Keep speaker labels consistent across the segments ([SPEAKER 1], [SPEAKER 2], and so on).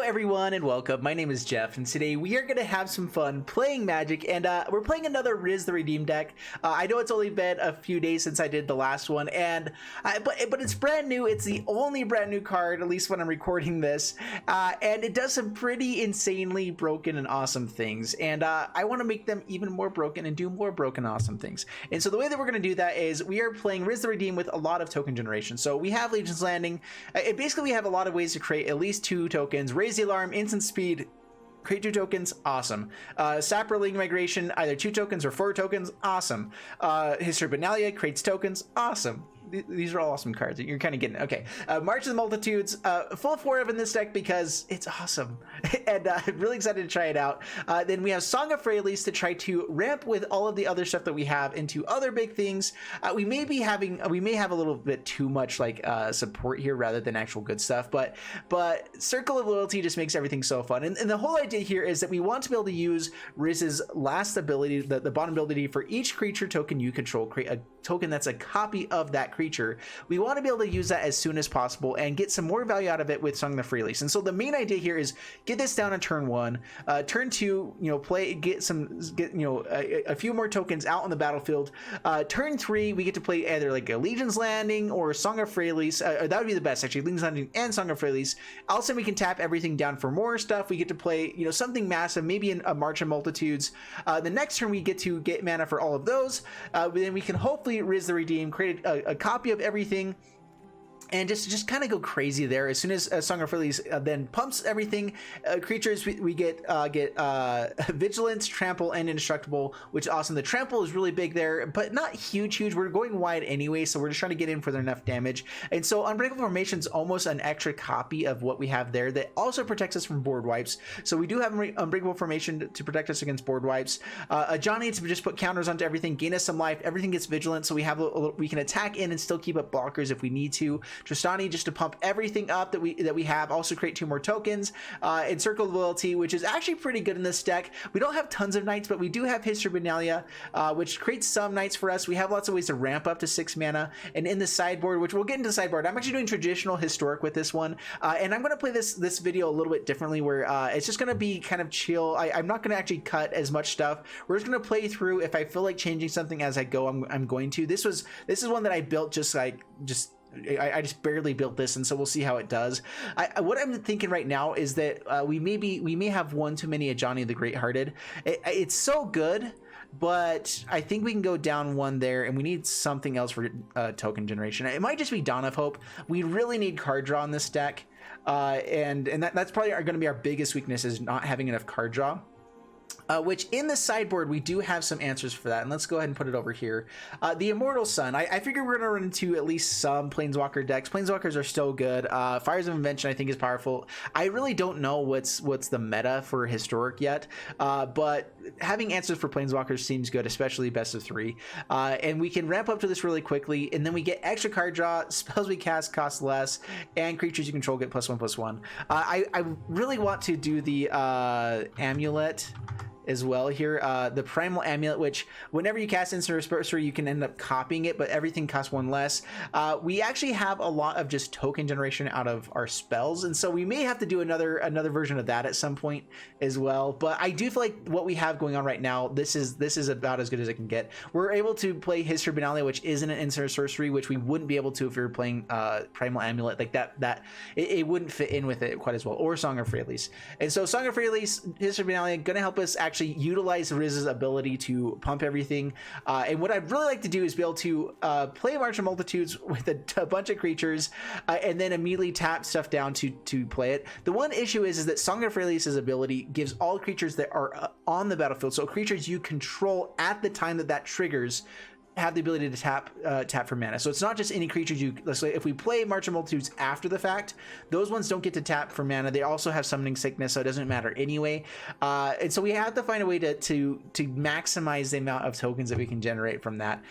[SPEAKER 1] everyone and welcome. My name is Jeff and today we are going to have some fun playing Magic and we're playing another Rhys the Redeem deck. I know it's only been a few days since I did the last one but it's brand new. It's the only brand new card, at least when I'm recording this, and it does some pretty insanely broken and awesome things, and I want to make them even more broken and do more broken awesome things. And so the way that we're going to do that is we are playing Rhys the Redeem with a lot of token generation. So we have Legion's Landing. Basically we have a lot of ways to create at least 2 tokens. Raise the Alarm, instant speed, create 2 tokens, awesome. Saproling Migration, either 2 tokens or 4 tokens, awesome. History Benalia creates tokens, awesome. These are all awesome cards. You're kind of getting it. Okay. March of the Multitudes, full 4 of in this deck because it's awesome. And I'm really excited to try it out. Then we have Song of Freyalise to try to ramp with all of the other stuff that we have into other big things. We may have a little bit too much like support here rather than actual good stuff, but Circle of Loyalty just makes everything so fun. And the whole idea here is that we want to be able to use Rhys's last ability, the bottom ability, for each creature token you control, create a token that's a copy of that creature. We want to be able to use that as soon as possible and get some more value out of it with Song of Freyalise. And so the main idea here is get this down on turn 1, turn 2, get a few more tokens out on the battlefield. Turn 3, we get to play either like a Legion's Landing or Song of Freyalise. That would be the best actually, Legion's Landing and Song of Freyalise. Also, we can tap everything down for more stuff. We get to play something massive, maybe a March of Multitudes. The next turn we get to get mana for all of those. Then we can hopefully Rhys the Redeem, create a copy of everything, and just kind of go crazy there. As soon as Song of Freyalise then pumps everything, creatures we get Vigilance, Trample, and Indestructible, which is awesome. The Trample is really big there, but not huge. We're going wide anyway, so we're just trying to get in for enough damage. And so Unbreakable Formation is almost an extra copy of what we have there that also protects us from board wipes. So we do have Unbreakable Formation to protect us against board wipes. A Johnny to just put counters onto everything, gain us some life. Everything gets Vigilant, so we can attack in and still keep up blockers if we need to. Tristani just to pump everything up that we have, also create 2 more tokens, and Circle of Loyalty, which is actually pretty good in this deck. We don't have tons of knights, but we do have History Benalia, which creates some knights for us. We have lots of ways to ramp up to 6 mana, and in the sideboard, which we'll get into the sideboard, I'm actually doing traditional historic with this one, and I'm going to play this video a little bit differently, where it's just going to be kind of chill. I'm not going to actually cut as much stuff. We're just going to play through. If I feel like changing something as I go, I'm going to. This is one that I built I just barely built this, and so we'll see how it does. What I'm thinking right now is that we may have one too many Ajani the Great-Hearted. It's so good, but I think we can go down one there, and we need something else for token generation. It might just be Dawn of Hope. We really need card draw in this deck, and that's probably going to be our biggest weakness, is not having enough card draw. Which in the sideboard we do have some answers for that, and let's go ahead and put it over here. The Immortal Sun. I figure we're gonna run into at least some Planeswalker decks. Planeswalkers are still good. Fires of Invention I think is powerful. I really don't know what's the meta for Historic yet, but having answers for Planeswalkers seems good, especially best of 3. And we can ramp up to this really quickly, and then we get extra card draw, spells we cast cost less, and creatures you control get +1/+1. I really want to do the Amulet as well here, the Primal Amulet, which whenever you cast instant or sorcery you can end up copying it, but everything costs 1 less. We actually have a lot of just token generation out of our spells, and so we may have to do another version of that at some point as well. But I do feel like what we have going on right now, this is about as good as it can get. We're able to play History Benalia, which isn't an instant or sorcery, which we wouldn't be able to if we were playing Primal Amulet. Like that it wouldn't fit in with it quite as well, or Song of Freyalise. And so Song of Freyalise, History Benalia, gonna help us actually utilize Rhys's ability to pump everything, and what I'd really like to do is be able to play March of Multitudes with a bunch of creatures, and then immediately tap stuff down to play it. The one issue is that Song of Freyalise's ability gives all creatures that are on the battlefield, so creatures you control at the time that triggers, have the ability to tap for mana. So it's not just any creatures let's say if we play March of Multitudes after the fact, those ones don't get to tap for mana. They also have Summoning Sickness, so it doesn't matter anyway. And so we have to find a way to maximize the amount of tokens that we can generate from that.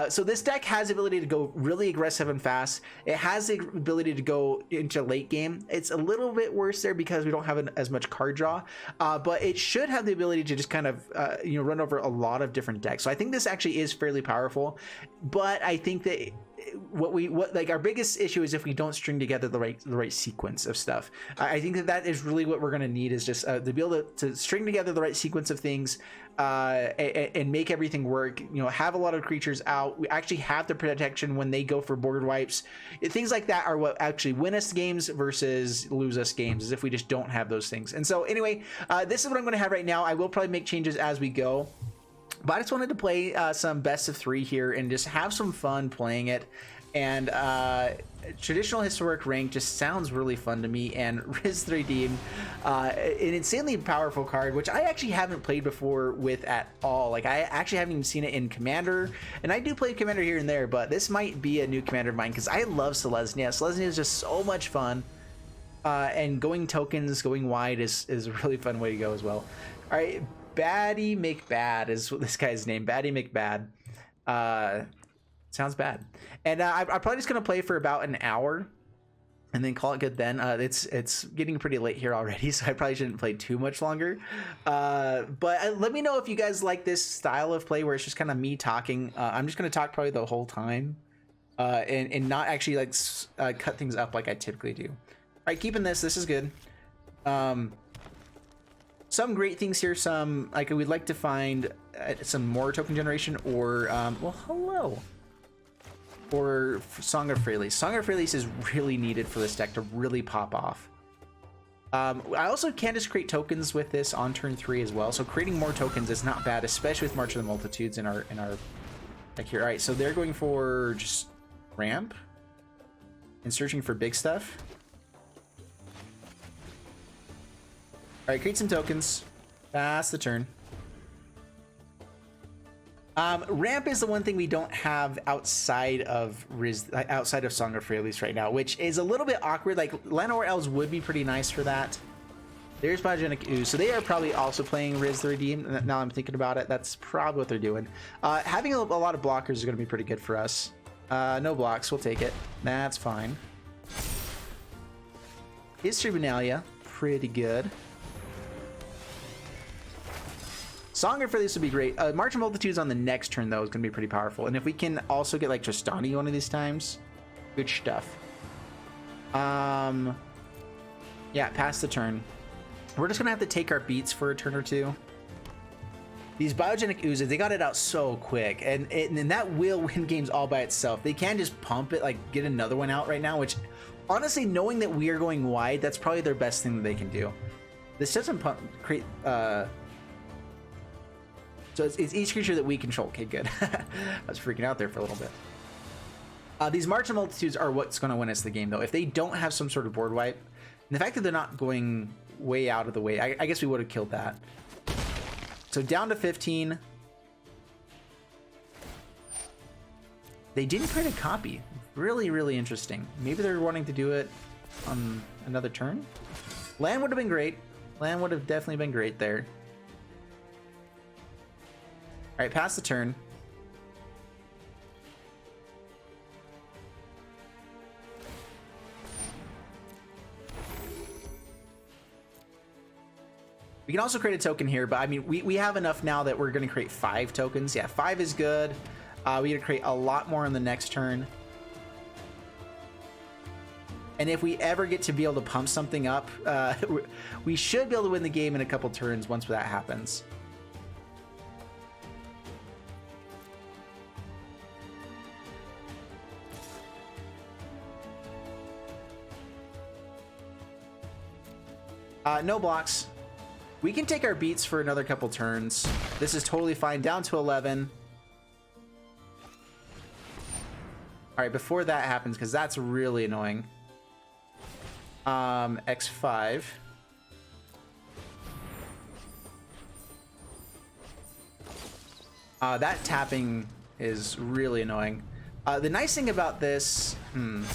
[SPEAKER 1] So this deck has the ability to go really aggressive and fast. It has the ability to go into late game. It's a little bit worse there because we don't have as much card draw, but it should have the ability to just kind of run over a lot of different decks. So I think this actually is fairly powerful, but I think that what like our biggest issue is if we don't string together the right sequence of stuff. I think that is really what we're going to need, is just to be able to string together the right sequence of things and make everything work. You know, have a lot of creatures out. We actually have the protection when they go for board wipes. Things like that are what actually win us games versus lose us games, is if we just don't have those things. And so anyway, this is what I'm going to have right now. I will probably make changes as we go. But I just wanted to play some best of 3 here and just have some fun playing it. And traditional historic rank just sounds really fun to me. And Rhys the Redeemed, an insanely powerful card, which I actually haven't played before with at all. Like, I actually haven't even seen it in Commander. And I do play Commander here and there, but this might be a new Commander of mine because I love Selesnya. Selesnya is just so much fun. And going tokens, going wide is a really fun way to go as well. All right. Baddie McBad is what this guy's name. Baddie McBad. Sounds bad. And I'm probably just gonna play for about an hour and then call it good then. It's getting pretty late here already, so I probably shouldn't play too much longer. But let me know if you guys like this style of play where it's just kind of me talking. I'm just gonna talk probably the whole time and not actually like cut things up like I typically do. All right, keeping this is good. Some great things here. Some, like, we'd like to find some more token generation, or well, hello, or Song of Freyalise. Song of Freyalise is really needed for this deck to really pop off. I also can just create tokens with this on turn 3 as well, so creating more tokens is not bad, especially with March of the Multitudes in our deck here. All right, so they're going for just ramp and searching for big stuff. All right, create some tokens. Pass the turn. Ramp is the one thing we don't have outside of Song of Freyalise right now, which is a little bit awkward. Like, Llanowar Elves would be pretty nice for that. There's Biogenic Ooze, so they are probably also playing Rhys the Redeemed. Now I'm thinking about it, that's probably what they're doing. Having a lot of blockers is going to be pretty good for us. No blocks, we'll take it. That's fine. History Benalia, pretty good. Song of Freyalise would be great. March of Multitudes on the next turn, though, is going to be pretty powerful. And if we can also get, like, Tristani one of these times, good stuff. Yeah, pass the turn. We're just going to have to take our beats for a turn or two. These Biogenic Oozes, they got it out so quick. And that will win games all by itself. They can just pump it, like, get another one out right now, which, honestly, knowing that we are going wide, that's probably their best thing that they can do. This doesn't create... So it's each creature that we control. Okay, good. I was freaking out there for a little bit. These March of Multitudes are what's going to win us the game, though. If they don't have some sort of board wipe, and the fact that they're not going way out of the way, I guess we would have killed that. So down to 15. They didn't create a copy. Really, really interesting. Maybe they're wanting to do it on another turn. Land would have been great. Land would have definitely been great there. All right, pass the turn. We can also create a token here, but I mean, we have enough now that we're going to create 5 tokens. Yeah, 5 is good. We got to create a lot more on the next turn. And if we ever get to be able to pump something up, we should be able to win the game in a couple turns once that happens. No blocks. We can take our beats for another couple turns. This is totally fine. Down to 11. All right, before that happens, because that's really annoying. X5. That tapping is really annoying. The nice thing about this... Man,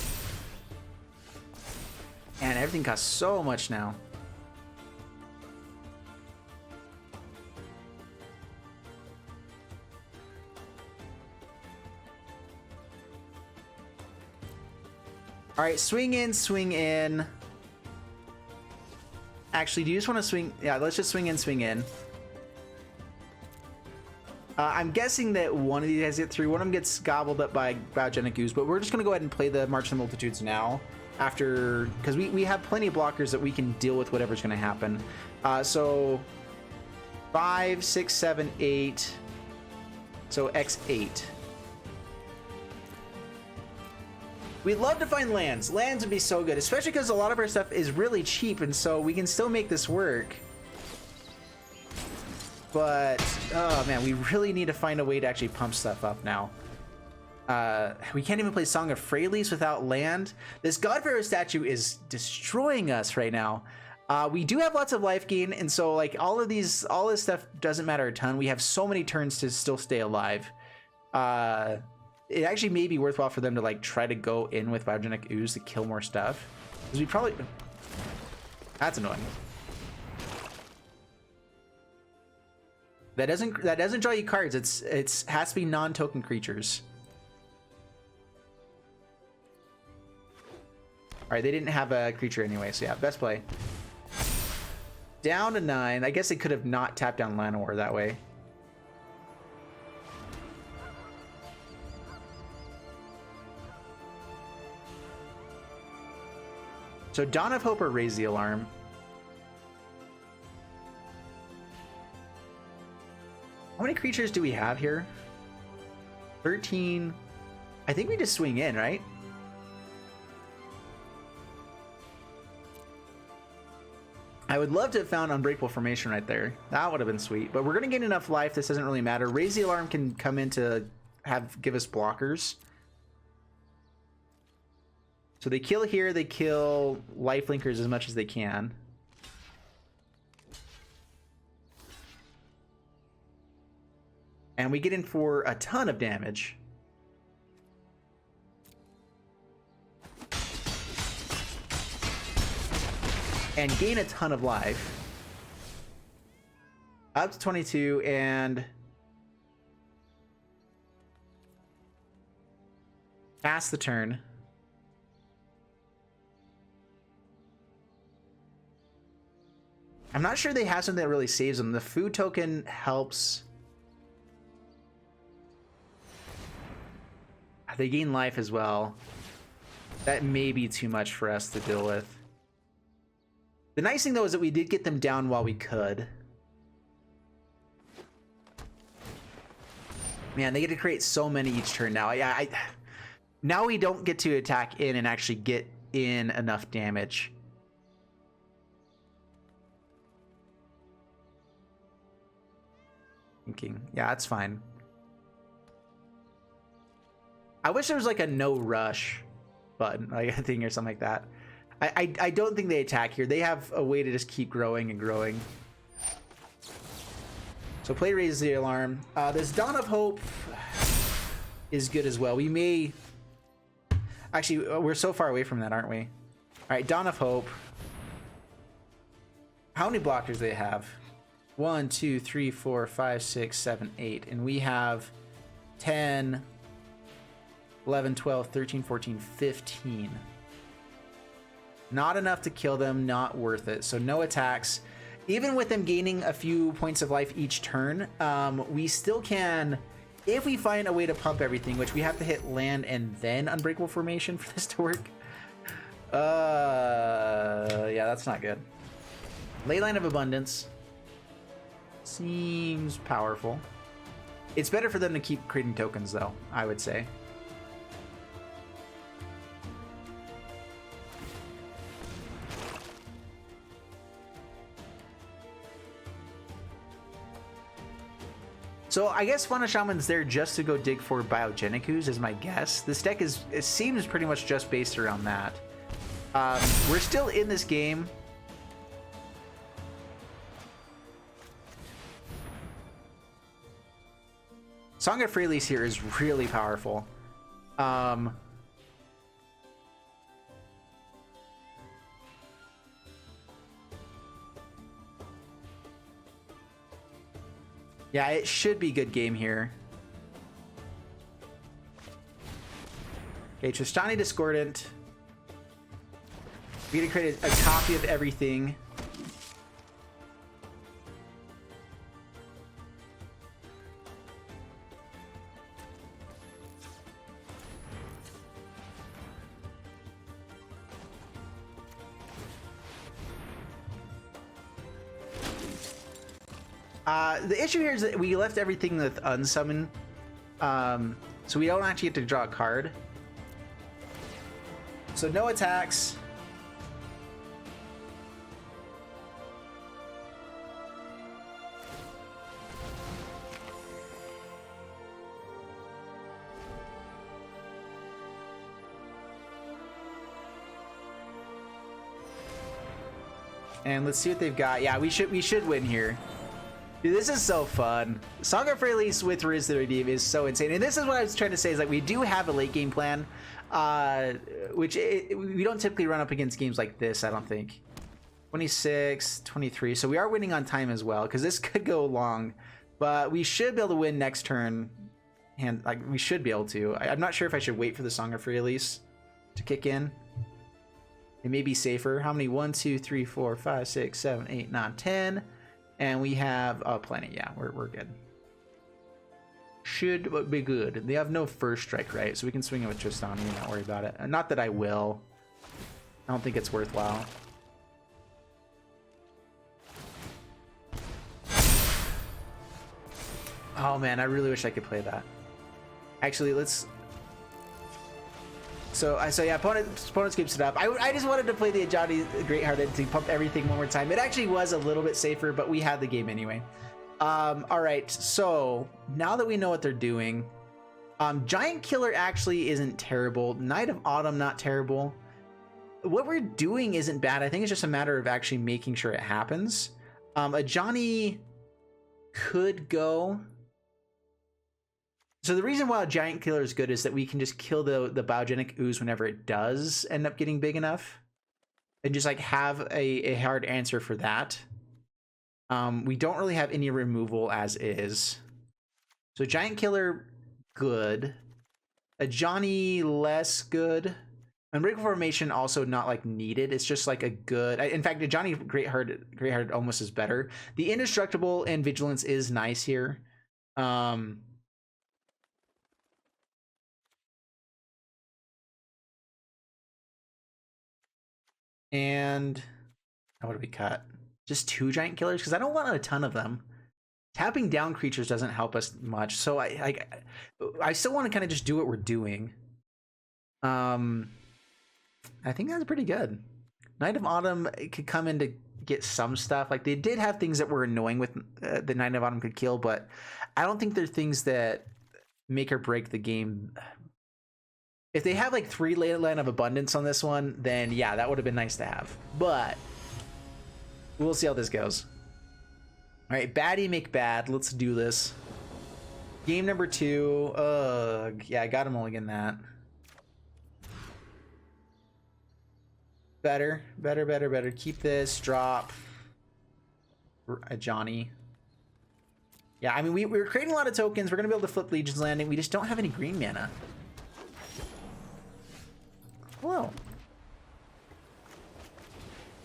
[SPEAKER 1] everything costs so much now. All right, swing in, swing in. Actually, do you just want to swing? Yeah, let's just swing in, swing in. I'm guessing that one of these guys get through. One of them gets gobbled up by Biogenic Ooze, but we're just going to go ahead and play the March of the Multitudes now. After, because we have plenty of blockers that we can deal with whatever's going to happen. So 5, 6, 7, 8. So X8. We'd love to find lands. Lands would be so good, especially because a lot of our stuff is really cheap, and so we can still make this work. But, oh man, we really need to find a way to actually pump stuff up now. We can't even play Song of Freyalise without land. This God Pharaoh statue is destroying us right now. We do have lots of life gain, and so like all this stuff doesn't matter a ton. We have so many turns to still stay alive. It actually may be worthwhile for them to like try to go in with Biogenic Ooze to kill more stuff. Because we probably... That's annoying. That doesn't draw you cards. It has to be non-token creatures. All right, they didn't have a creature anyway, so yeah, best play. Down to 9. I guess they could have not tapped down Llanowar that way. So Dawn of Hope or Raise the Alarm. How many creatures do we have here? 13. I think we just swing in, right? I would love to have found Unbreakable Formation right there. That would have been sweet. But we're going to get enough life. This doesn't really matter. Raise the Alarm can come in to give us blockers. So they kill here. They kill Lifelinkers as much as they can. And we get in for a ton of damage. And gain a ton of life. Up to 22 and... pass the turn. I'm not sure they have something that really saves them. The food token helps... They gain life as well. That may be too much for us to deal with. The nice thing though is that we did get them down while we could. Man, they get to create so many each turn now. Now we don't get to attack in and actually get in enough damage. Thinking, yeah, that's fine. I wish there was like a no rush button, like a thing or something like that. I don't think they attack here. They have a way to just keep growing and growing. So play Raise the Alarm. This Dawn of Hope is good as well. We may... Actually, we're so far away from that, aren't we? All right, Dawn of Hope. How many blockers do they have? 1, 2, 3, 4, 5, 6, 7, 8. And we have 10... 11, 12, 13, 14, 15. Not enough to kill them, not worth it. So no attacks. Even with them gaining a few points of life each turn, we still can, if we find a way to pump everything, which we have to hit land and then Unbreakable Formation for this to work. Yeah, that's not good. Leyline of Abundance. Seems powerful. It's better for them to keep creating tokens though, I would say. So I guess Fauna Shaman's there just to go dig for Biogenic Ooze is my guess. This deck it seems pretty much just based around that. We're still in this game. Song of Freyalise here is really powerful. Yeah, it should be good game here. Okay, Tristani Discordant. We gotta create a copy of everything. The issue here is that we left everything with unsummon, so we don't actually get to draw a card. So no attacks. And let's see what they've got. Yeah, we should win here. Dude, this is so fun. Song of Freyalise with Rhys the Redeem is so insane. And this is what I was trying to say, is like we do have a late game plan, which we don't typically run up against games like this, I don't think. 26, 23. So we are winning on time as well, because this could go long, but we should be able to win next turn. And like we should be able to. I'm not sure if I should wait for the Song of Freyalise to kick in. It may be safer. How many? 1, 2, 3, 4, 5, 6, 7, 8, 9, 10. And we have plenty. Yeah, we're good. Should be good. They have no first strike, right? So we can swing it with Tristani and not worry about it. Not that I will. I don't think it's worthwhile. Oh man, I really wish I could play that. Actually, let's... So yeah, opponent keeps it up. I just wanted to play the Ajani Greathearted to pump everything one more time. It actually was a little bit safer, but we had the game anyway. All right, so now that we know what they're doing, Giant Killer actually isn't terrible. Knight of Autumn, not terrible. What we're doing isn't bad. I think it's just a matter of actually making sure it happens. Ajani could go... So the reason why Giant Killer is good is that we can just kill the Biogenic Ooze whenever it does end up getting big enough. And just like have a hard answer for that. We don't really have any removal as is. So Giant Killer, good. Ajani, less good. Unbreakable Formation, also not like needed. It's just like a good... In fact, Ajani Greathearted almost is better. The Indestructible and Vigilance is nice here. And what do we cut? Just 2 Giant Killers, because I don't want a ton of them. Tapping down creatures doesn't help us much, so I still want to kind of just do what we're doing. I think that's pretty good. Knight of Autumn could come in to get some stuff. Like they did have things that were annoying with the Knight of Autumn could kill, but I don't think they're things that make or break the game. If they have like 3 Leyline of Abundance on this one, then yeah, that would have been nice to have. But we'll see how this goes. All right, baddie make bad. Let's do this. Game number 2. Yeah, I got him mulligan that. Better. Keep this. Drop a Johnny. Yeah, I mean, we're creating a lot of tokens. We're gonna be able to flip Legion's Landing. We just don't have any green mana. Hello. All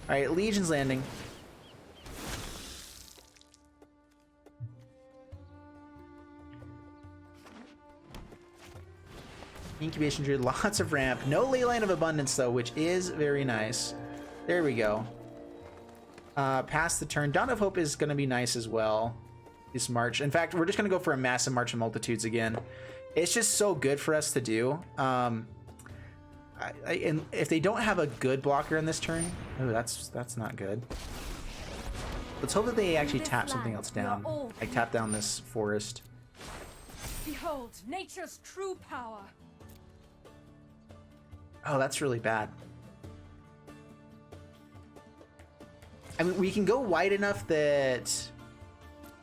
[SPEAKER 1] right, Legion's Landing. Incubation Druid, lots of ramp. No Leyline of Abundance though, which is very nice. There we go. Pass the turn. Dawn of Hope is going to be nice as well. This March. In fact, we're just going to go for a massive March of Multitudes again. It's just so good for us to do. And if they don't have a good blocker in this turn, oh, that's not good. Let's hope that they actually tap something else down. Like tap down this forest.
[SPEAKER 2] Behold, nature's true power.
[SPEAKER 1] Oh, that's really bad. I mean, we can go wide enough that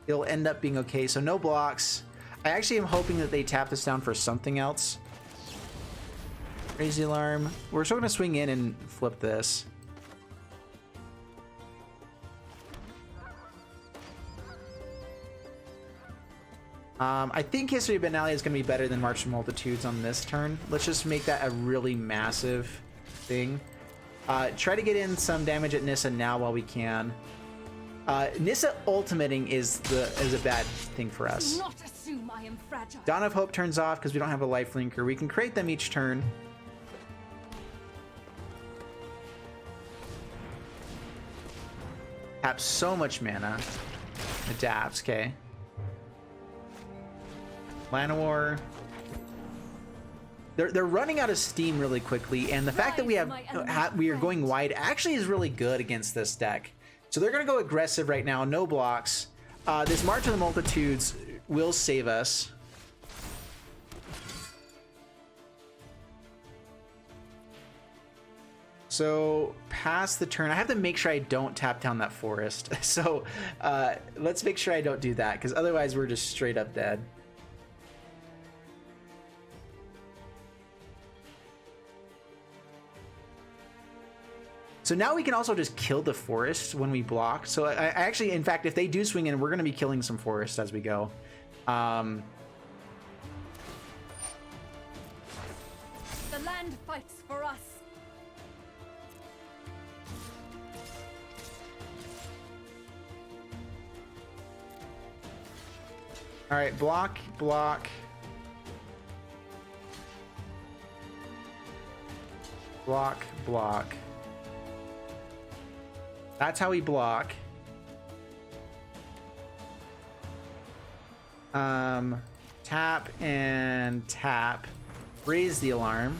[SPEAKER 1] it'll end up being okay. So no blocks. I actually am hoping that they tap this down for something else. Crazy Alarm. We're still going to swing in and flip this. I think History of Benalia is going to be better than March of Multitudes on this turn. Let's just make that a really massive thing. Try to get in some damage at Nissa now while we can. Nissa ultimating is a bad thing for us.
[SPEAKER 2] Do not assume I am fragile.
[SPEAKER 1] Dawn of Hope turns off because we don't have a life linker. We can create them each turn. Have so much mana. Adapts, okay. Llanowar. They're running out of steam really quickly, and the fact that we are going wide actually is really good against this deck. So they're going to go aggressive right now, no blocks. This March of the Multitudes will save us. So pass the turn. I have to make sure I don't tap down that forest. So let's make sure I don't do that, because otherwise we're just straight up dead. So now we can also just kill the forest when we block. So I actually, in fact, if they do swing in, we're going to be killing some forest as we go.
[SPEAKER 2] The land fights for us.
[SPEAKER 1] All right, block, block. Block, block. That's how we block. Tap and tap. Raise the alarm.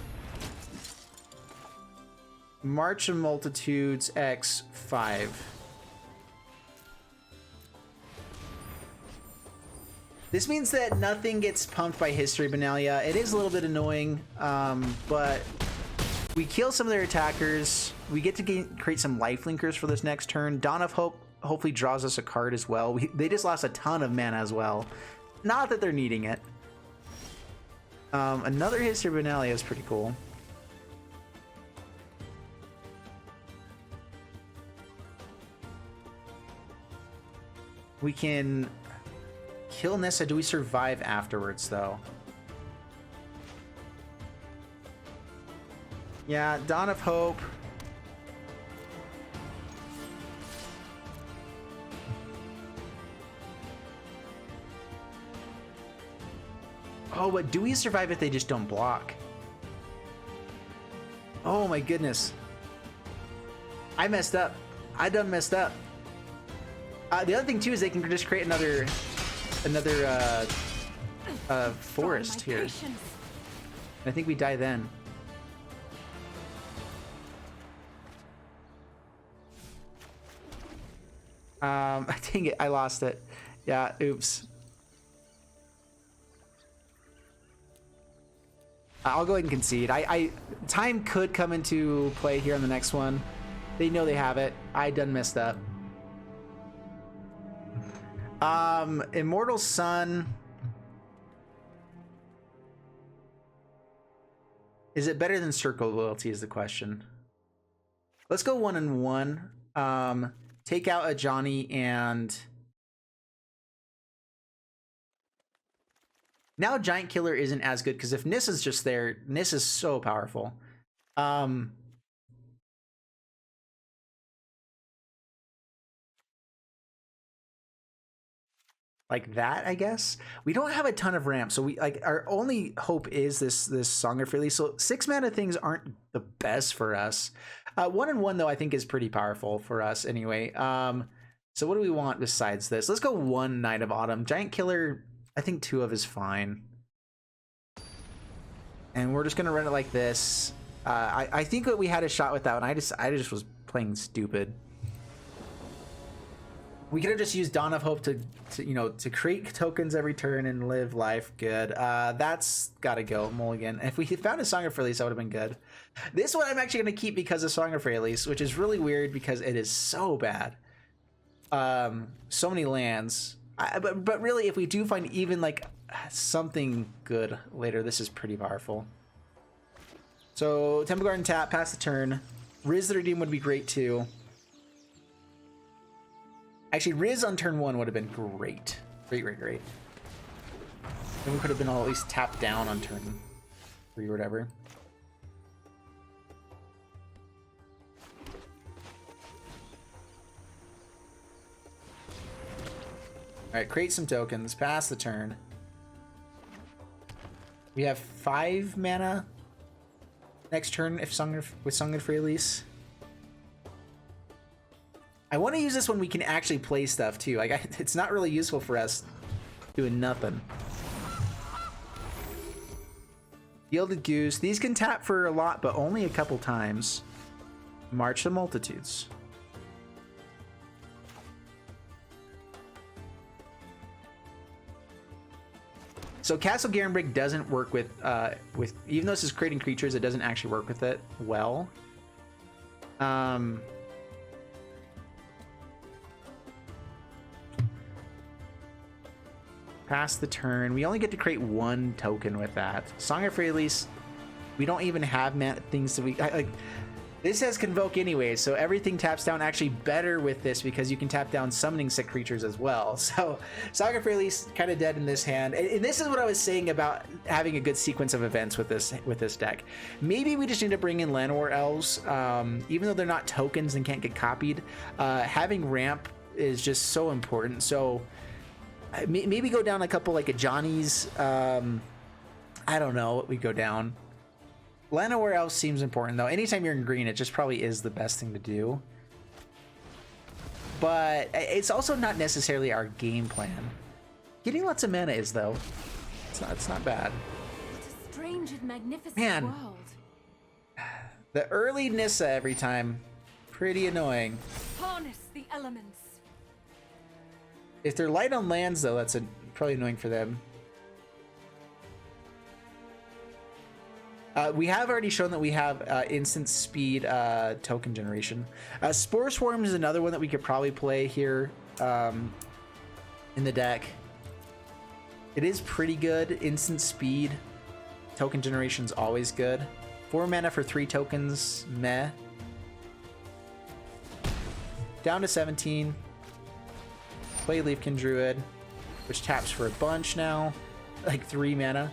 [SPEAKER 1] March of Multitudes X5. This means that nothing gets pumped by History Benalia. It is a little bit annoying, but we kill some of their attackers. We get to create some lifelinkers for this next turn. Dawn of Hope hopefully draws us a card as well. They just lost a ton of mana as well. Not that they're needing it. Another History Benalia is pretty cool. We can kill Nissa. Do we survive afterwards, though? Yeah, Dawn of Hope. Oh, but do we survive if they just don't block? Oh my goodness. I messed up. I done messed up. The other thing too is they can just create another forest here. I think we die then. Dang it, I lost it. Yeah, oops. I'll go ahead and concede. Time could come into play here on the next one. They know they have it. I done messed up. Immortal Sun. Is it better than Circle Loyalty is the question. Let's go 1-1. Take out a Johnny and... Now Giant Killer isn't as good, because if Nis is just there, Nis is so powerful. Like that, I guess. We don't have a ton of ramps, so our only hope is this Song of Freyalise. So 6 mana things aren't the best for us. 1-1 though I think is pretty powerful for us anyway. So what do we want besides this? Let's go 1 Night of Autumn. Giant Killer, I think 2 of is fine. And we're just gonna run it like this. I think that we had a shot with that one. I just was playing stupid. We could have just used Dawn of Hope to create tokens every turn and live life good. That's gotta go, mulligan. If we found a Song of Freyalise, that would have been good. This one I'm actually gonna keep because of Song of Freyalise, which is really weird because it is so bad. So many lands. But really, if we do find even like something good later, this is pretty powerful. So Temple Garden tap, pass the turn. Rhys the Redeem would be great too. Actually, Rhys on turn 1 would have been great. Great. Then we could have been all at least tapped down on turn 3 or whatever. Alright, create some tokens, pass the turn. We have 5 mana next turn if with Song of Freyalise. I want to use this when we can actually play stuff too. Like it's not really useful for us doing nothing. Gilded Goose. These can tap for a lot, but only a couple times. March the Multitudes. So Castle Garenbrig doesn't work with even though this is creating creatures, it doesn't actually work with it well. Pass the turn. We only get to create one token with that. Song of Freyalise, we don't even have things that we like. This has Convoke anyway, so everything taps down actually better with this because you can tap down summoning sick creatures as well. So Song of Freyalise kind of dead in this hand, and this is what I was saying about having a good sequence of events with this deck. Maybe we just need to bring in Llanowar Elves, even though they're not tokens and can't get copied. Having ramp is just so important. So maybe go down a couple like a Johnny's. I don't know what we go down. Llanowar Elves seems important though. Anytime you're in green, it just probably is the best thing to do. But it's also not necessarily our game plan. Getting lots of mana is though. It's not bad.
[SPEAKER 2] What a strange and magnificent world.
[SPEAKER 1] The early Nissa every time, pretty annoying.
[SPEAKER 2] Harness the elements.
[SPEAKER 1] If they're light on lands though, that's probably annoying for them. We have already shown that we have instant speed token generation. Spore Swarm is another one that we could probably play here in the deck. It is pretty good. Instant speed token generation is always good. 4 mana for 3 tokens, meh. Down to 17. Play Leafkin Druid, which taps for a bunch now, like 3 mana.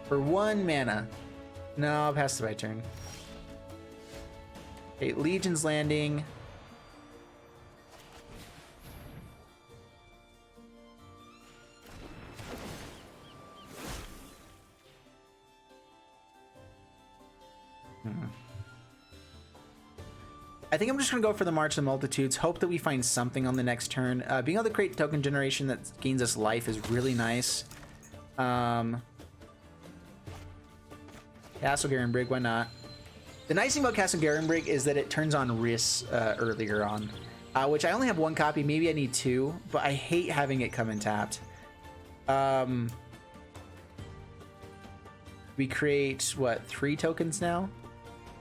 [SPEAKER 1] For 1 mana. No, I'll pass my turn. Okay, Legion's Landing. I think I'm just going to go for the March of the Multitudes. Hope that we find something on the next turn. Being able to create token generation that gains us life is really nice. Castle Garenbrig, why not? The nice thing about Castle Garenbrig is that it turns on Rhys earlier on, which I only have 1 copy. Maybe I need 2, but I hate having it come in tapped. We create, what, 3 tokens now?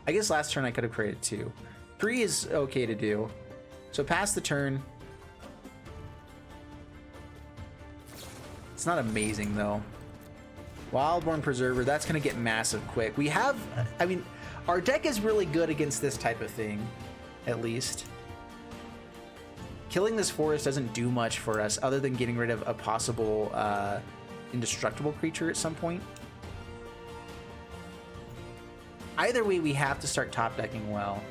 [SPEAKER 1] I guess last turn I could have created 2. 3 is okay to do. So pass the turn. It's not amazing, though. Wildborn Preserver, that's going to get massive quick. We have, I mean, our deck is really good against this type of thing, at least. Killing this forest doesn't do much for us other than getting rid of a possible indestructible creature at some point. Either way, we have to start top decking well.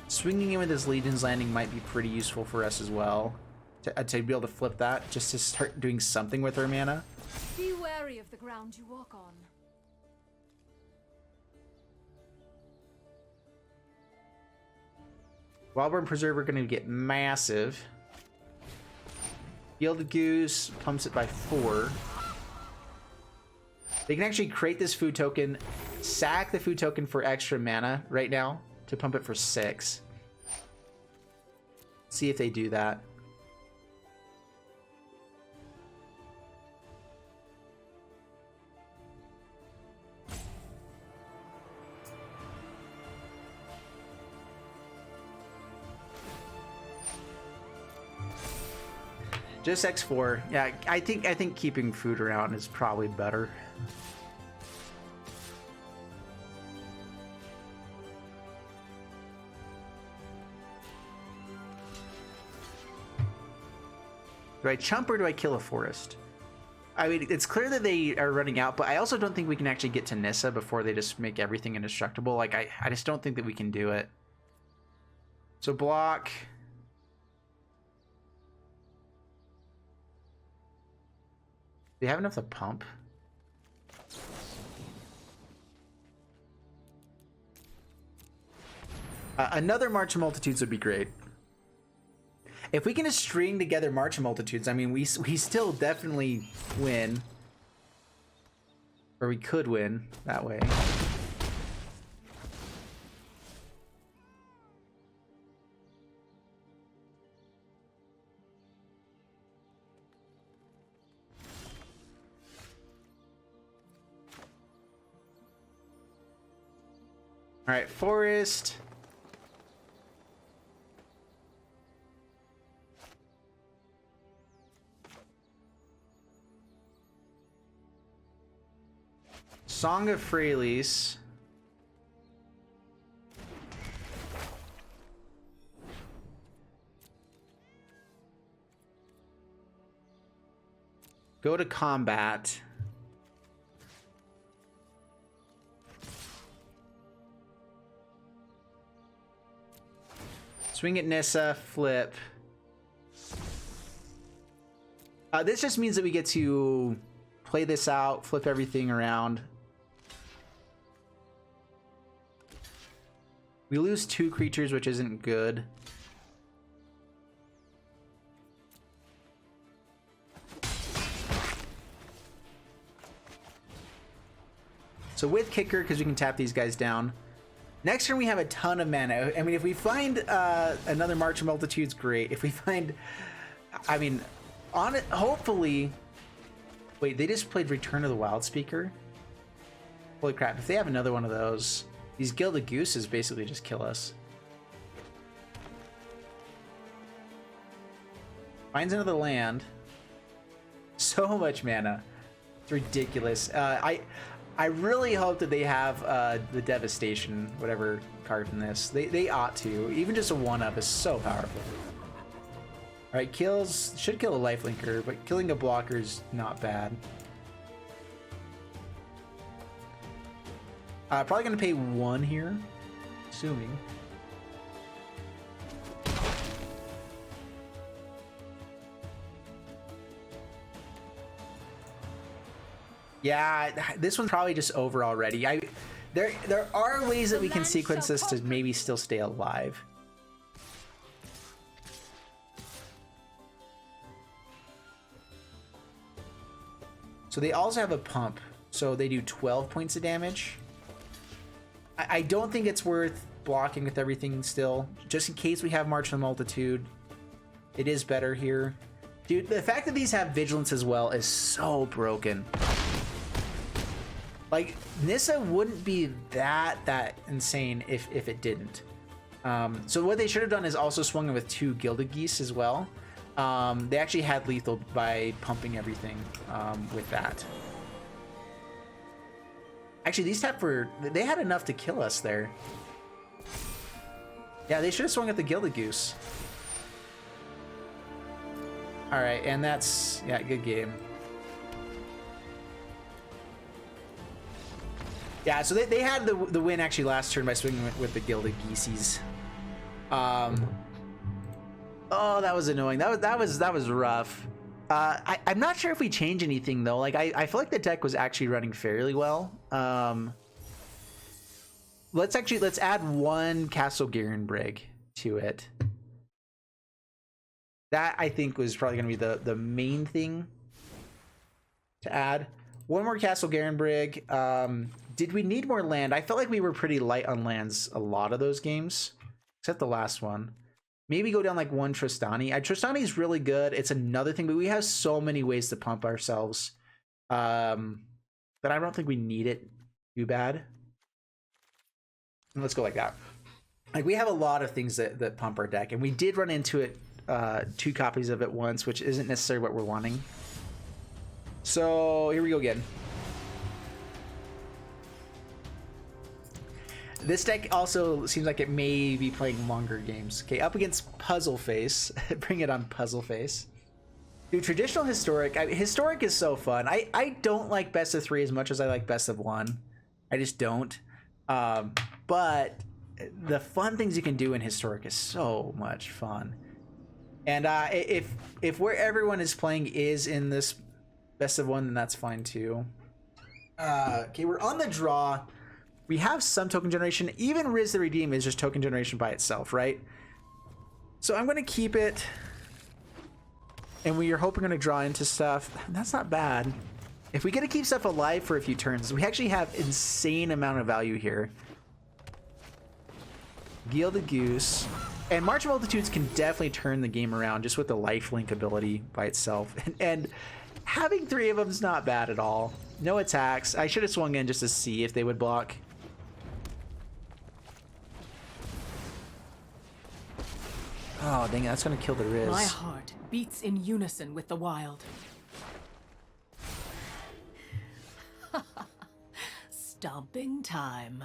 [SPEAKER 1] Swinging in with this Legion's Landing might be pretty useful for us as well. To be able to flip that, just to start doing something with our mana.
[SPEAKER 2] Be wary of the ground you walk on.
[SPEAKER 1] Wildborn Preserver going to get massive. Gilded Goose pumps it by 4. They can actually create this food token, sack the food token for extra mana right now to pump it for 6. See if they do that. Just X4. Yeah, I think keeping food around is probably better. Do I chump or do I kill a forest? I mean, it's clear that they are running out, but I also don't think we can actually get to Nissa before they just make everything indestructible. Like, I just don't think that we can do it. So block. They have enough to pump. Another March of Multitudes would be great. If we can just string together March of Multitudes, I mean, we still definitely win. Or we could win that way. All right, forest. Song of Freyalise. Go to combat. Swing at Nissa, flip. This just means that we get to play this out, flip everything around. We lose 2 creatures, which isn't good. So with Kicker, because we can tap these guys down. Next turn we have a ton of mana. I mean, if we find another March of Multitudes, great. If we find, I mean, on it, hopefully. Wait, they just played Return of the Wild Speaker. Holy crap! If they have another one of those, these Gilded Gooses basically just kill us. Finds another land. So much mana. It's ridiculous. I really hope that they have the Devastation, whatever card in this. They ought to. Even just a 1-up is so powerful. Alright, kills. Should kill a lifelinker, but killing a blocker is not bad. Probably going to pay 1 here. Assuming. Yeah, this one's probably just over already. There are ways that we can sequence this to maybe still stay alive. So they also have a pump, so they do 12 points of damage. I don't think it's worth blocking with everything still, just in case we have March of the Multitude. It is better here. Dude, the fact that these have Vigilance as well is so broken. Like, Nissa wouldn't be that insane if it didn't. So what they should have done is also swung in with 2 Gilded Geese as well. They actually had lethal by pumping everything with that. Actually, these tap for... They had enough to kill us there. Yeah, they should have swung at the Gilded Goose. Alright, and that's... Yeah, good game. Yeah, so they had the win actually last turn by swinging with the Gilded Geeses. Oh, that was annoying. That was rough. I'm not sure if we change anything though. Like I feel like the deck was actually running fairly well. Let's add 1 Castle Garenbrig to it. That I think was probably going to be the main thing to add. 1 more Castle Garenbrig. Did we need more land? I felt like we were pretty light on lands a lot of those games, except the last one. Maybe go down like 1 Tristani. Tristani is really good. It's another thing, but we have so many ways to pump ourselves that I don't think we need it too bad. And let's go like that. Like we have a lot of things that pump our deck, and we did run into it 2 copies of it once, which isn't necessarily what we're wanting. So here we go again. This deck also seems like it may be playing longer games. Okay, up against Puzzle Face. Bring it on, Puzzle Face. Dude, traditional historic. Historic is so fun. I don't like best of 3 as much as I like best of 1. I just don't. But the fun things you can do in historic is so much fun. And if where everyone is playing is in this best of 1, then that's fine too. Okay, we're on the draw. we have some token generation. Even Rhys the Redeem is just token generation by itself, right? So I'm going to keep it. And we are hoping we're going to draw into stuff. That's not bad. If we get to keep stuff alive for a few turns, we actually have insane amount of value here. Geel the Goose. And March of Multitudes can definitely turn the game around just with the lifelink ability by itself. And having 3 of them is not bad at all. No attacks. I should have swung in just to see if they would block. Oh, dang it. That's going to kill the Rhys.
[SPEAKER 3] My heart beats in unison with the wild. Stomping time.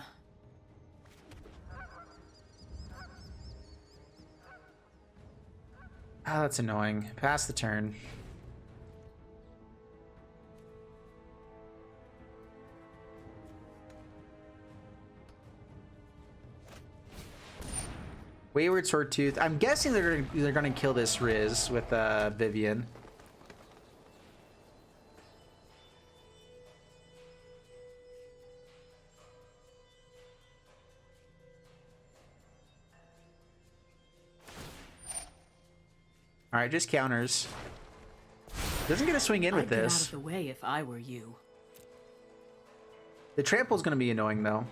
[SPEAKER 1] Oh, that's annoying. Pass the turn. Wayward Swordtooth. I'm guessing they're gonna kill this Rhys with Vivian. All right, just counters. Doesn't get a swing in with
[SPEAKER 3] I'd get
[SPEAKER 1] this.
[SPEAKER 3] out of the way if I were you.
[SPEAKER 1] The trample's gonna be annoying though.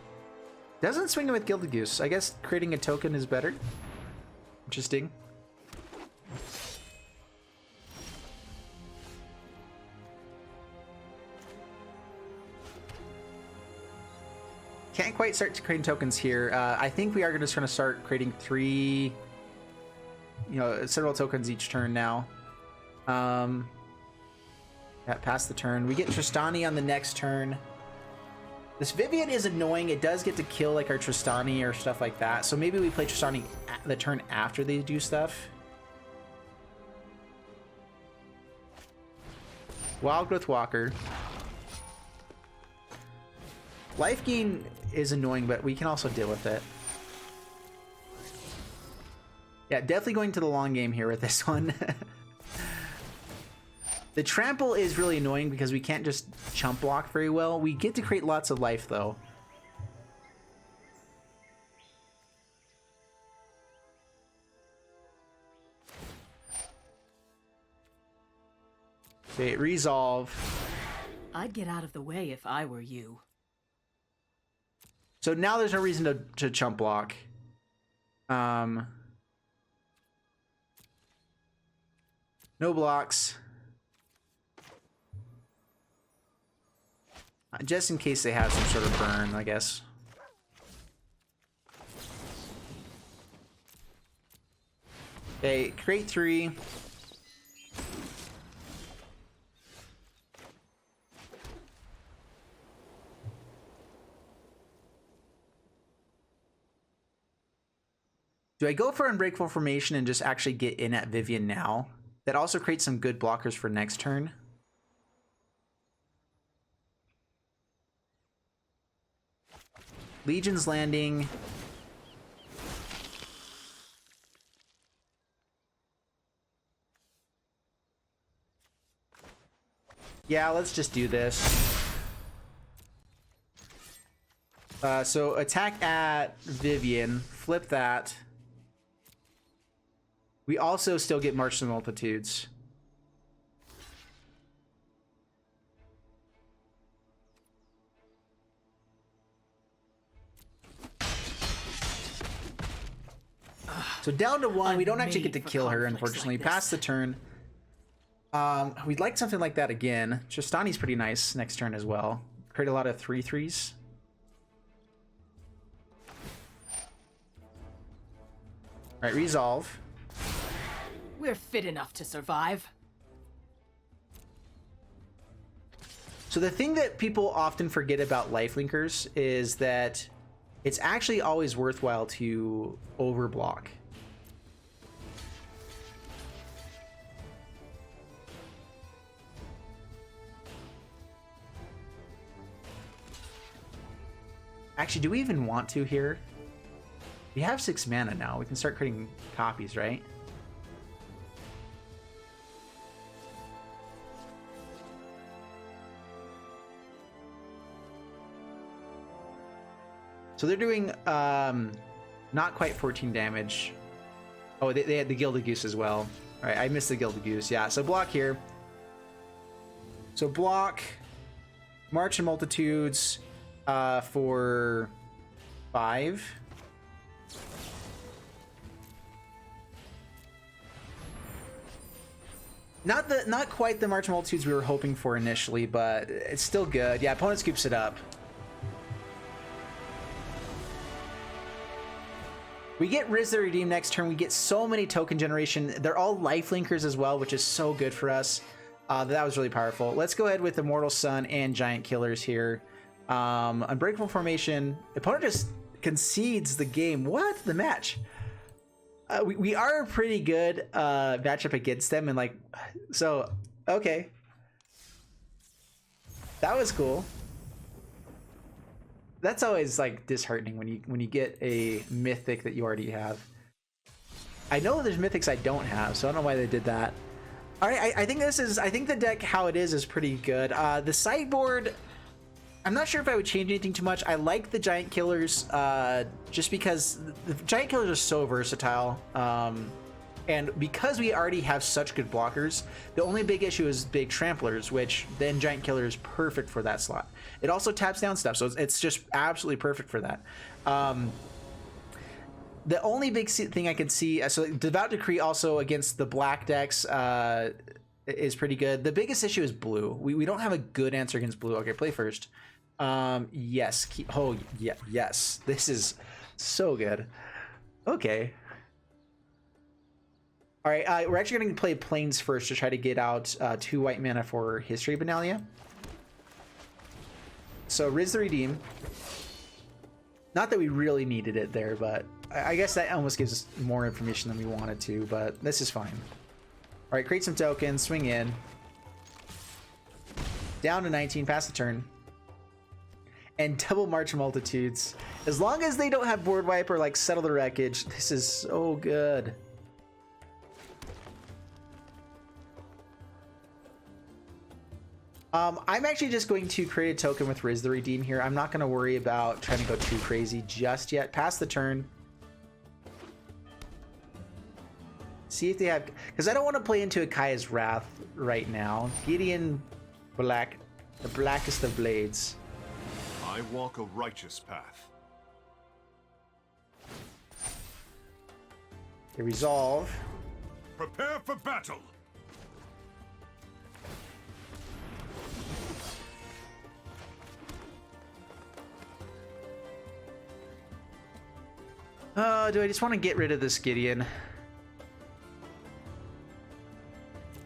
[SPEAKER 1] Doesn't swing in with Gilded Goose. I guess creating a token is better. Interesting. Can't quite start creating tokens here. I think we are just going to start creating 3, several tokens each turn now. Yeah, pass the turn. We get Tristani on the next turn. This Vivian is annoying. It does get to kill like our Tristani or stuff like that. So maybe we play Tristani the turn after they do stuff. Wild Growth Walker. Life gain is annoying, but we can also deal with it. Yeah, definitely going to the long game here with this one. The trample is really annoying because we can't just chump block very well. We get to create lots of life, though. Okay, resolve.
[SPEAKER 3] I'd get out of the way if I were you.
[SPEAKER 1] So now there's no reason to chump block. No blocks. Just in case they have some sort of burn, I guess. Okay, create 3. Do I go for Unbreakable Formation and just actually get in at Vivian now? That also creates some good blockers for next turn. Legion's Landing. Yeah, let's just do this. So attack at Vivian, flip that. We also still get March of Multitudes. So down to 1, we don't actually get to kill her, unfortunately. Pass the turn. We'd like something like that again. Tristani's pretty nice next turn as well. Create a lot of 3/3s. All right, resolve.
[SPEAKER 3] We're fit enough to survive.
[SPEAKER 1] So the thing that people often forget about lifelinkers is that it's actually always worthwhile to overblock. Actually, do we even want to here? We have 6 mana now. We can start creating copies, right? So they're doing not quite 14 damage. Oh, they had the Gilded Goose as well. All right, I missed the Gilded Goose. Yeah, so block here. So block, March in Multitudes for 5. Not quite the March Multitudes we were hoping for initially, but it's still good. Yeah, opponent scoops it up. We get Rhys the Redeem next turn. We get so many token generation. They're all lifelinkers as well, which is so good for us. That was really powerful. Let's go ahead with Immortal Sun and Giant Killers here. Unbreakable Formation. Opponent just concedes the game. What? The match. We are a pretty good matchup against them, and like, so okay, that was cool. That's always like disheartening when you get a mythic that you already have. I know there's mythics I don't have, so I don't know why they did that. All right, I think the deck how it is pretty good. The sideboard, I'm not sure if I would change anything too much. I like the Giant Killers just because the Giant Killers are so versatile. And because we already have such good blockers, the only big issue is big Tramplers, which then Giant Killer is perfect for that slot. It also taps down stuff, so it's just absolutely perfect for that. The only big thing I can see, so Devout Decree also against the black decks is pretty good. The biggest issue is blue. We don't have a good answer against blue. Okay, play first. Yes. Oh, yeah. Yes. This is so good. Okay. All right. We're actually going to play Plains first to try to get out 2 white mana for History Benalia. So Rhys the Redeem. Not that we really needed it there, but I guess that almost gives us more information than we wanted to, but this is fine. All right, create some tokens, swing in. Down to 19, pass the turn. And double March Multitudes. As long as they don't have board wipe or like Settle the Wreckage, this is so good. I'm actually just going to create a token with Rhys the Redeem here. I'm not going to worry about trying to go too crazy just yet. Pass the turn. See if they have... Because I don't want to play into a Kaya's Wrath right now. Gideon Black. The blackest of blades.
[SPEAKER 4] I walk a righteous path.
[SPEAKER 1] They resolve.
[SPEAKER 4] Prepare for battle!
[SPEAKER 1] Do I just want to get rid of this Gideon?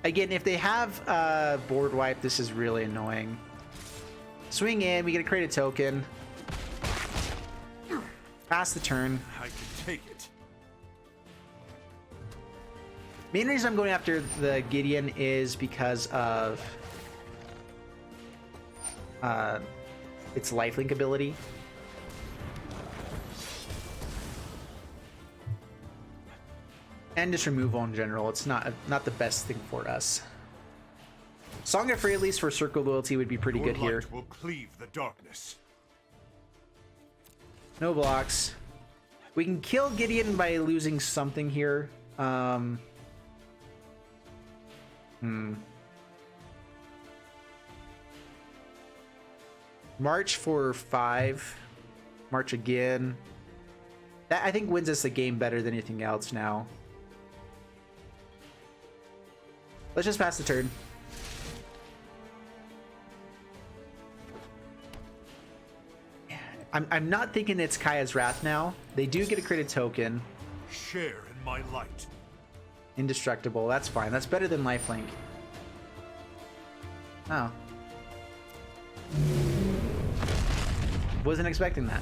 [SPEAKER 1] Again, if they have board wipe, this is really annoying. Swing in, we get to create a token. Pass the turn.
[SPEAKER 4] I can take it.
[SPEAKER 1] Main reason I'm going after the Gideon is because of its lifelink ability. And just removal in general. It's not the best thing for us. Song of Freyalise for Circle Loyalty would be pretty good here.
[SPEAKER 4] Will cleave the darkness.
[SPEAKER 1] No blocks. We can kill Gideon by losing something here. March for 5. March again. That I think wins us the game better than anything else now. Let's just pass the turn. I'm not thinking it's Kaya's Wrath now. They do get to create a token.
[SPEAKER 4] Share in my light.
[SPEAKER 1] Indestructible. That's fine. That's better than lifelink. Oh. Wasn't expecting that.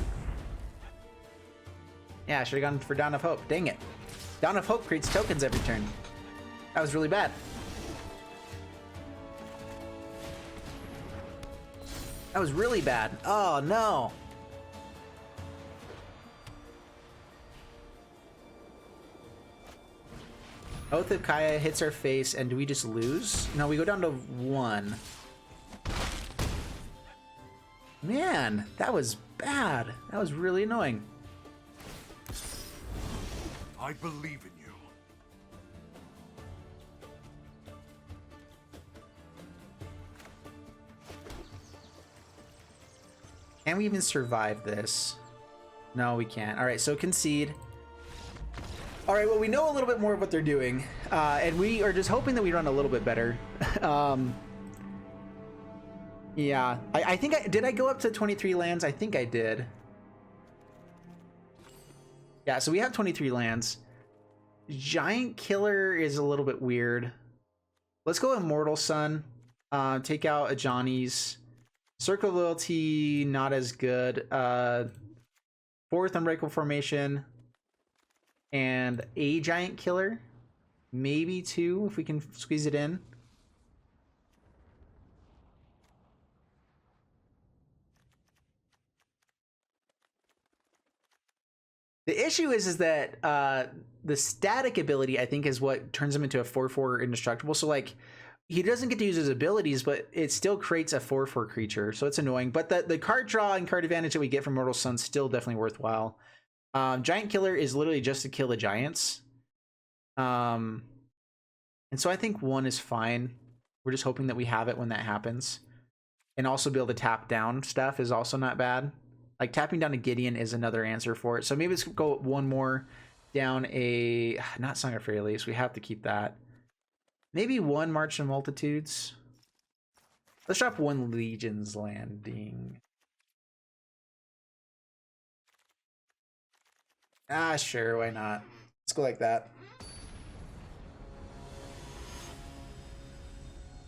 [SPEAKER 1] Yeah, I should have gone for Dawn of Hope. Dang it. Dawn of Hope creates tokens every turn. That was really bad. That was really bad. Oh, no. Oath of Kaya hits our face, and do we just lose? No, we go down to 1. Man, that was bad. That was really annoying.
[SPEAKER 4] I believe in you.
[SPEAKER 1] Can we even survive this? No, we can't. All right, so concede. All right, well, we know a little bit more of what they're doing, and we are just hoping that we run a little bit better. Yeah, I think did I go up to 23 lands? I think I did. Yeah, so we have 23 lands. Giant Killer is a little bit weird. Let's go Immortal Sun. Take out a Johnny's. Circle of Loyalty, not as good. Fourth Unbreakable Formation. And a Giant Killer. Maybe two, if we can squeeze it in. The issue is that the static ability, I think, is what turns him into a 4/4 indestructible. So, like, he doesn't get to use his abilities, but it still creates a 4/4 creature. So it's annoying. But the card draw and card advantage that we get from Mortal Sun's still definitely worthwhile. Giant Killer is literally just to kill the giants. And so I think one is fine. We're just hoping that we have it when that happens. And also be able to tap down stuff is also not bad. Like, tapping down a Gideon is another answer for it. So maybe let's go one more down a... Not Song of Freyalise. We have to keep that. Maybe one March of Multitudes. Let's drop one Legion's Landing. Ah, sure. Why not? Let's go like that.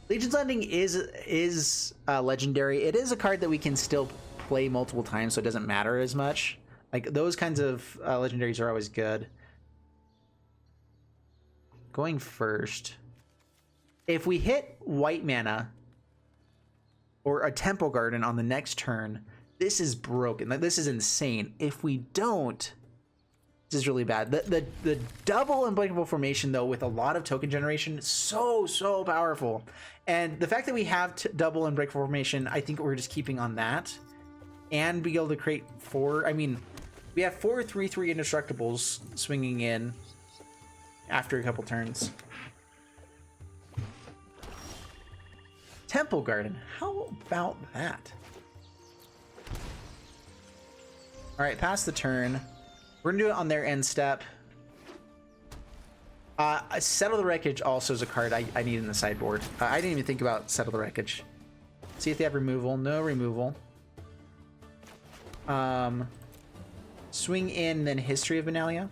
[SPEAKER 1] Legion's Landing is legendary. It is a card that we can still play multiple times, so it doesn't matter as much. Like, those kinds of legendaries are always good. Going first. If we hit white mana or a Temple Garden on the next turn, this is broken. Like, this is insane. If we don't, this is really bad. The double Unbreakable Formation, though, with a lot of token generation, is so powerful. And the fact that we have double Unbreakable Formation, I think we're just keeping on that. And be able to create four. I mean, we have 4 3/3 indestructibles swinging in after a couple turns. Temple Garden. How about that? All right, pass the turn. We're gonna do it on their end step. Settle the Wreckage also is a card I need in the sideboard. I didn't even think about Settle the Wreckage. See if they have removal. No removal. Swing in, then History of Benalia.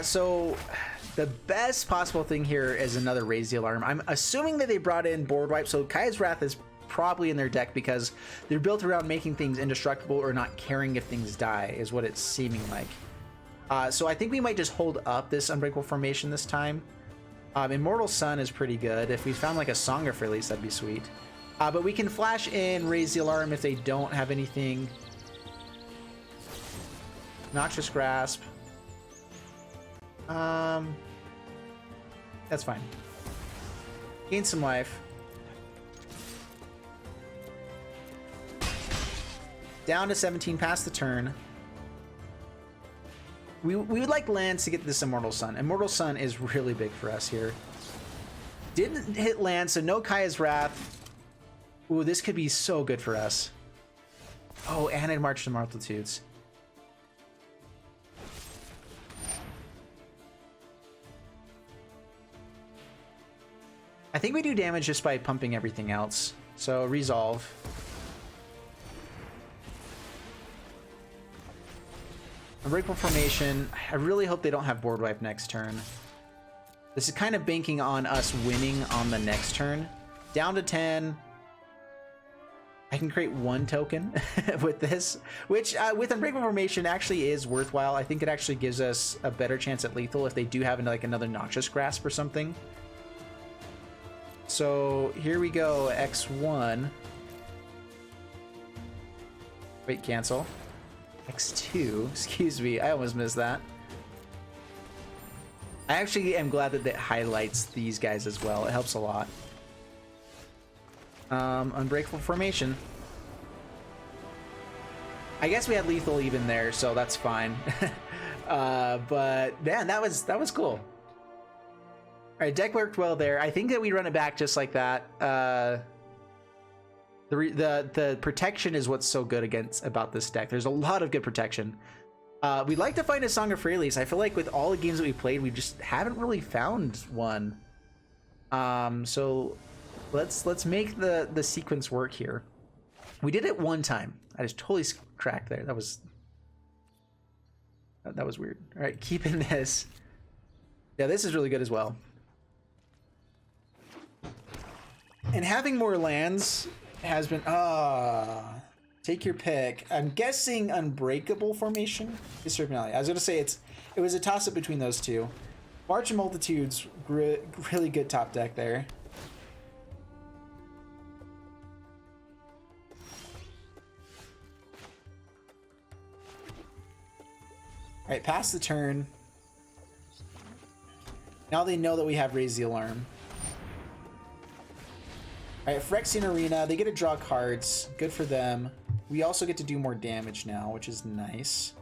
[SPEAKER 1] So the best possible thing here is another Raise the Alarm. I'm assuming that they brought in Board Wipe, so Kaya's Wrath is probably in their deck because they're built around making things indestructible or not caring if things die, is what it's seeming like. So I think we might just hold up this Unbreakable Formation this time. Immortal Sun is pretty good. If we found like a Song of Release, that'd be sweet. But we can flash in Raise the Alarm if they don't have anything. Noxious Grasp. That's fine. Gain some life. Down to 17, past the turn. We would like lands to get this Immortal Sun. Immortal Sun is really big for us here. Didn't hit land, so no Kaya's Wrath. Ooh, this could be so good for us. Oh, and it March to Multitudes. I think we do damage just by pumping everything else. So resolve. Unbreakable Formation. I really hope they don't have Board Wipe next turn. This is kind of banking on us winning on the next turn. Down to 10. I can create one token with this, which with Unbreakable Formation actually is worthwhile. I think it actually gives us a better chance at lethal if they do have like another Noxious Grasp or something. So here we go, X1. Wait, cancel. X2, excuse me, I almost missed that. I actually am glad that it highlights these guys as well. It helps a lot. Unbreakable formation. I guess we had lethal even there, so that's fine. But man, that was cool. All right, deck worked well there. I think that we run it back just like that. The protection is what's so good about this deck. There's a lot of good protection. We'd like to find a Song of Freyalise. I feel like with all the games that we played, we just haven't really found one. So let's make the sequence work here. We did it one time. I just totally cracked there. That was weird. All right, keeping this. Yeah, this is really good as well. And having more lands has been take your pick. I'm guessing Unbreakable formation is certainly. I was gonna say it was a toss up between those two. March of Multitudes, really good top deck there. All right, pass the turn. Now they know that we have Raise the Alarm. All right, Phyrexian Arena, they get to draw cards. Good for them. We also get to do more damage now, which is nice.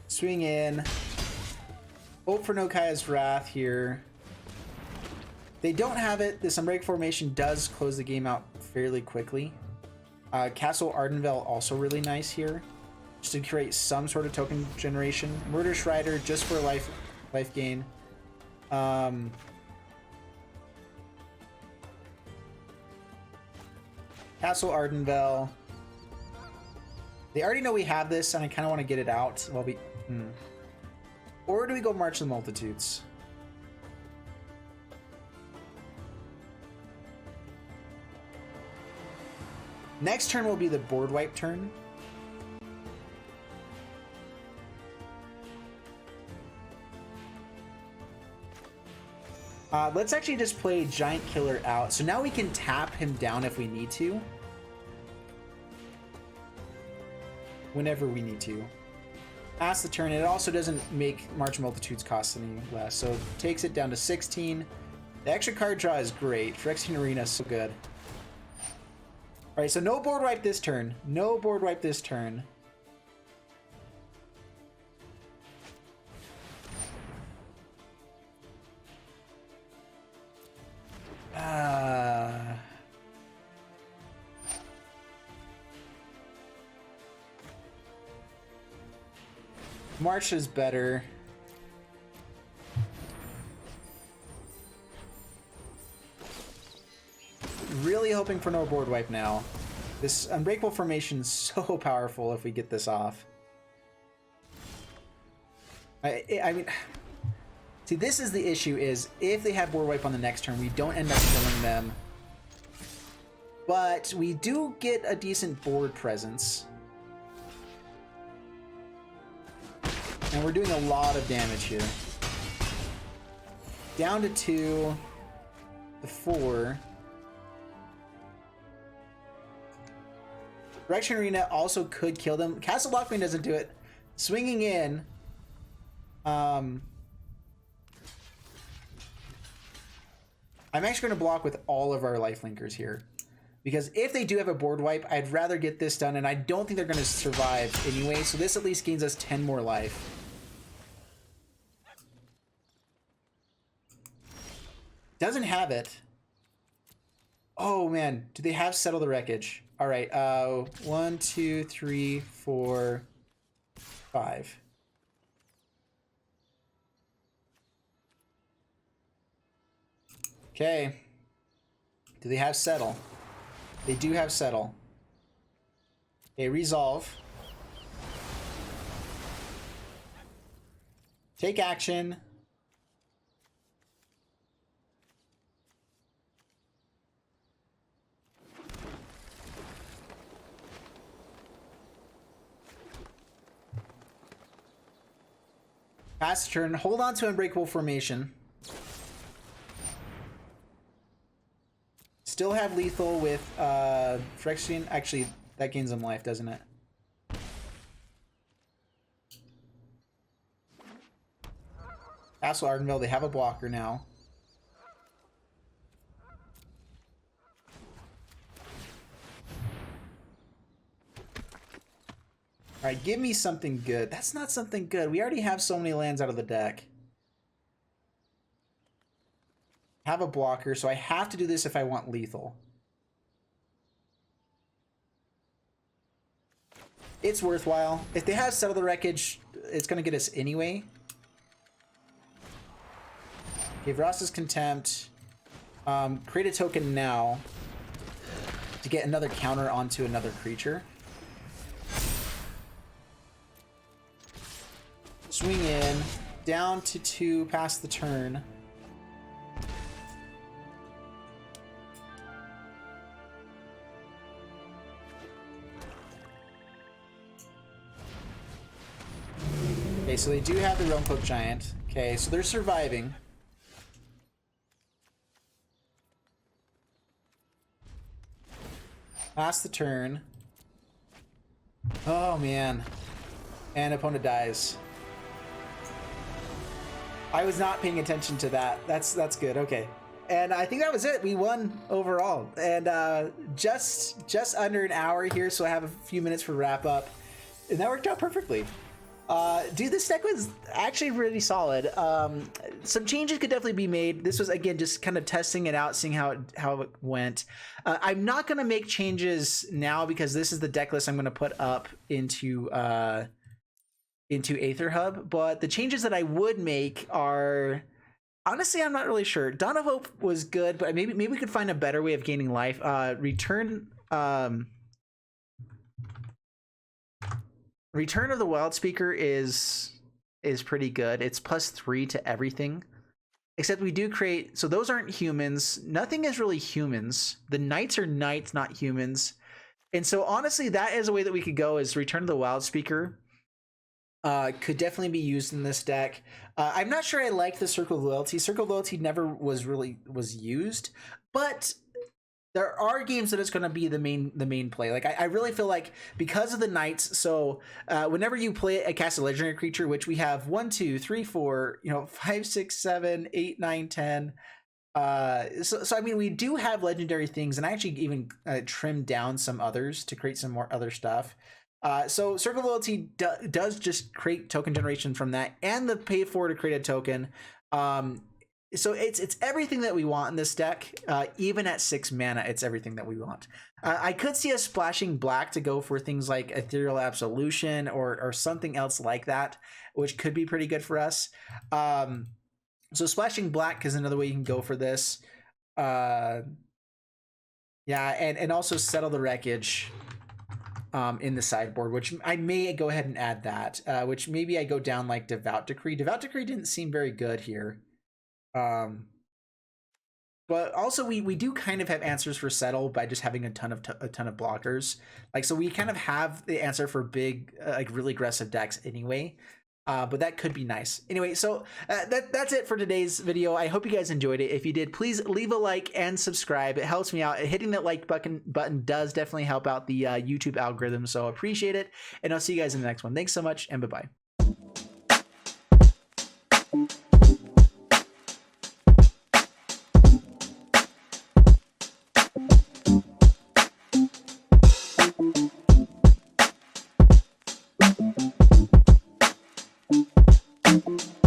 [SPEAKER 1] Swing in. Hope for no Kaya's Wrath here. They don't have it. This Unbreak formation does close the game out fairly quickly. Castle Ardenvale also really nice here, just to create some sort of token generation. Murder Shrider just for life gain. Castle Ardenvale. They already know we have this, and I kind of want to get it out. Well, or do we go March of the Multitudes? Next turn will be the board wipe turn. Let's actually just play Giant Killer out. So now we can tap him down if we need to. Whenever we need to. Pass the turn. It also doesn't make March of Multitudes cost any less. So it takes it down to 16. The extra card draw is great. Phyrexian Arena is so good. Alright, so no board wipe this turn. No board wipe this turn. March is better. Really hoping for no board wipe now. This Unbreakable formation is so powerful if we get this off. I mean, see, this is the issue, is if they have board wipe on the next turn, we don't end up killing them. But we do get a decent board presence. And we're doing a lot of damage here. Down to 2. To 4. Phyrexian Arena also could kill them. Castle Lockman doesn't do it. Swinging in. I'm actually going to block with all of our lifelinkers here. Because if they do have a board wipe, I'd rather get this done, and I don't think they're going to survive anyway, so this at least gains us 10 more life. Doesn't have it. Oh man, do they have Settle the Wreckage? All right, 1, 2, 3, 4, 5. Okay. Do they have Settle? They do have Settle. Okay, Resolve. Take action. Pass turn. Hold on to Unbreakable formation. still have lethal with Phyrexian. Actually, that gains them life, doesn't it? Castle Ardenville, they have a blocker now. Alright, give me something good. That's not something good. We already have so many lands out of the deck. Have a blocker, so I have to do this if I want lethal. It's worthwhile. If they have Settle the Wreckage, it's going to get us anyway. Okay, Ross's Contempt. Create a token now to get another counter onto another creature. Swing in, down to 2, past the turn. Okay, so they do have the Realm Cloak Giant. Okay, so they're surviving. Past the turn. Oh man. And opponent dies. I was not paying attention to that. That's good. Okay. And I think that was it. We won overall. And just under an hour here, so I have a few minutes for wrap up. And that worked out perfectly. Dude, this deck was actually really solid. Some changes could definitely be made. This was, again, just kind of testing it out, seeing how it went. I'm not going to make changes now because this is the deck list I'm going to put up into Aether Hub. But the changes that I would make are... Honestly, I'm not really sure. Dawn of Hope was good, but maybe we could find a better way of gaining life. Return of the Wild Speaker is pretty good. It's +3 to everything. Except we do create... So those aren't humans. Nothing is really humans. The knights are knights, not humans. And so honestly, that is a way that we could go, is Return of the Wild Speaker. Could definitely be used in this deck. I'm not sure I like the Circle of Loyalty. Circle of Loyalty never was used, but there are games that it's going to be the main play. Like I really feel like because of the knights. So whenever you play a cast a legendary creature, which we have 1, 2, 3, 4, 5, 6, 7, 8, 9, 10. So I mean, we do have legendary things, and I actually even trimmed down some others to create some more other stuff. So Circle of Loyalty does just create token generation from that, and the pay for to create a token. So it's everything that we want in this deck. Even at 6 mana, it's everything that we want. I could see us splashing black to go for things like Ethereal Absolution or something else like that, which could be pretty good for us. So splashing black is another way you can go for this. Yeah, and also Settle the Wreckage in the sideboard, which I may go ahead and add that, which maybe I go down like Devout Decree. Devout Decree didn't seem very good here. But also we do kind of have answers for Settle by just having a ton of blockers. Like, so we kind of have the answer for big, like really aggressive decks anyway. But that could be nice. Anyway, so that's it for today's video. I hope you guys enjoyed it. If you did, please leave a like and subscribe. It helps me out. Hitting that like button does definitely help out the YouTube algorithm, so appreciate it. And I'll see you guys in the next one. Thanks so much, and bye-bye. Thank you.